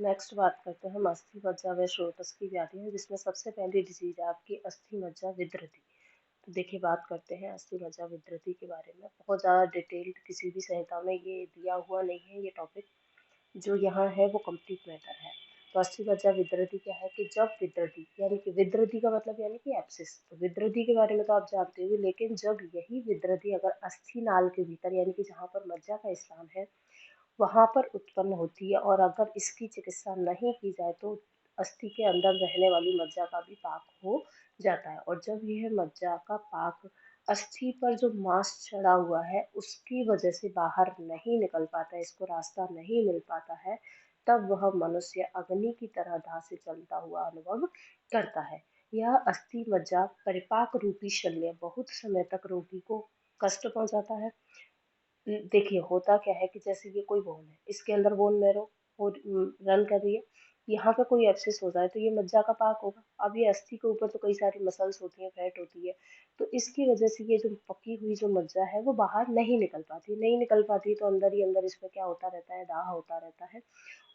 Next बात करते हैं हम अस्थि मज्जा व स्रोतस की व्याधियां, जिसमें सबसे पहली डिजीज है आपकी अस्थि मज्जा विकृति। तो देखिए बात करते हैं अस्थि मज्जा विकृति के बारे में। बहुत ज़्यादा डिटेल्ड किसी भी संहिता में ये दिया हुआ नहीं है, ये टॉपिक जो यहाँ है वो कंप्लीट मैटर है। तो अस्थि मज्जा विकृति क्या है कि जब विकृति यानी कि विकृति का मतलब यानी कि एब्सिस, तो विकृति के बारे में तो आप जानते हो, लेकिन जब यही विकृति अगर अस्थि नाल के भीतर यानी कि जहाँ पर मज्जा का स्थान है वहां पर उत्पन्न होती है, और अगर इसकी चिकित्सा नहीं की जाए तो अस्थि के अंदर रहने वाली मज्जा का भी पाक हो जाता है। और जब यह मज्जा का पाक अस्थि पर जो मांस चढ़ा हुआ है उसकी वजह से बाहर नहीं निकल पाता है, इसको रास्ता नहीं मिल पाता है, तब वह मनुष्य अग्नि की तरह दाह से जलता हुआ अनुभव करता है। यह अस्थि मज्जा परिपाक रूपी शल्य बहुत समय तक रोगी को कष्ट पहुंचाता है। देखिए होता क्या है कि जैसे ये कोई बोन है, इसके अंदर बोन मैरो हो रन कर रही है, यहाँ पे कोई एब्सिस हो जाए तो ये मज्जा का पाक होगा। अब ये अस्थि के ऊपर तो कई सारी मसल्स होती हैं, फैट होती है, तो इसकी वजह से ये जो पकी हुई जो मज्जा है वो बाहर नहीं निकल पाती, तो अंदर ही अंदर इसमें क्या होता रहता है, दाह होता रहता है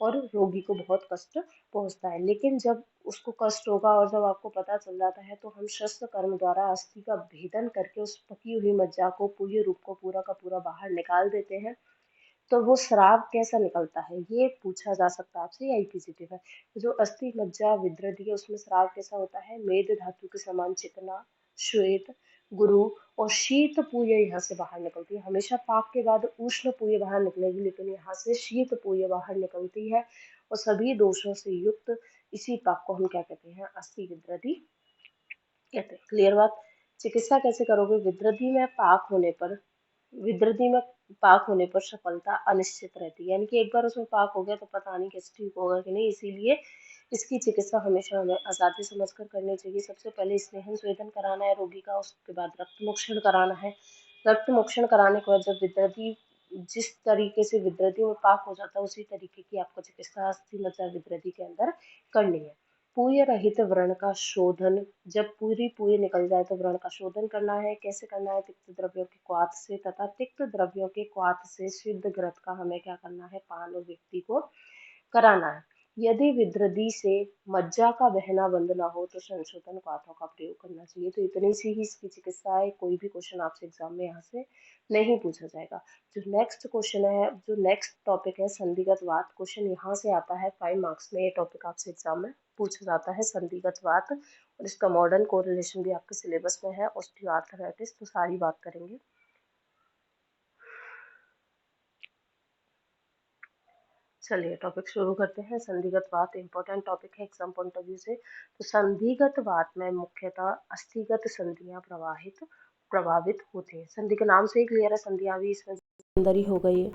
और रोगी को बहुत कष्ट पहुंचता है। लेकिन जब उसको कष्ट होगा और जब आपको पता चल जाता है तो हम शस्त्र कर्म द्वारा अस्थि का भेदन करके उस पकी हुई मज्जा को पूरे रूप को पूरा का पूरा बाहर निकाल देते हैं। तो वो स्राव कैसा निकलता है ये पूछा जा सकता है आपसे, यही पॉजिटिव है। जो अस्थि मज्जा विदृति है उसमें स्राव कैसा होता है, मेद धातु के समान चिकना, श्वेत, गुरु और शीत पूय यहाँ से बाहर निकलती है। हमेशा पाक के बाद उष्ण पूय बाहर निकलेगी, लेकिन यहाँ से शीत पूय बाहर निकलती है। और सभी दोषों से युक्त इसी पाक को हम क्या कहते हैं, अस्थि विदृति कहते हैं। क्लियर बात। चिकित्सा कैसे करोगे, विदृति में पाक होने पर सफलता अनिश्चित रहती है, यानी कि एक बार उसमें पाक हो गया तो पता नहीं कैसे ठीक होगा कि नहीं, इसीलिए इसकी चिकित्सा हमेशा हमें आजादी समझकर करनी चाहिए। सबसे पहले स्नेहन स्वेदन कराना है रोगी का, उसके बाद रक्त मोक्षण कराना है। रक्त मोक्षण कराने के बाद जब विदृति जिस तरीके से विदृति में पाक हो जाता है उसी तरीके की आपको चिकित्सा अस्थि मज्जा विदृति के अंदर करनी है। पूय रहित व्रण का शोधन, जब पूरी पूय निकल जाए तो व्रण का शोधन करना है। कैसे करना है, तिक्त द्रव्यों के क्वाथ से तथा तिक्त द्रव्यों के क्वाथ से सिद्ध घृत का हमें क्या करना है, पान और व्यक्ति को कराना है। यदि विदृति से मज्जा का बहना बंद ना हो तो संशोधन क्वाथों का प्रयोग करना चाहिए। तो इतनी सी ही इसकी चिकित्सा है, कोई भी क्वेश्चन आपसे एग्जाम में यहाँ से नहीं पूछा जाएगा। जो नेक्स्ट क्वेश्चन है, जो नेक्स्ट टॉपिक है संधिगत वात, क्वेश्चन यहाँ से आता है 5 मार्क्स में, ये टॉपिक आपसे एग्जाम में पूछा जाता है संधिगत वात, और इसका मॉडर्न कोरिलेशन भी आपके सिलेबस में है, ऑस्टियोआर्थराइटिस, तो सारी बात करेंगे। चलिए टॉपिक शुरू करते हैं। संधिगत वात इंपॉर्टेंट टॉपिक है एग्जाम पॉइंट ऑफ व्यू से। तो संधिगत वात में मुख्यतः अस्थिगत संधियां प्रभावित होती हैं। संधि के नाम से ही क्लियर है, संधियां भी इसमें अंदर ही हो गई है।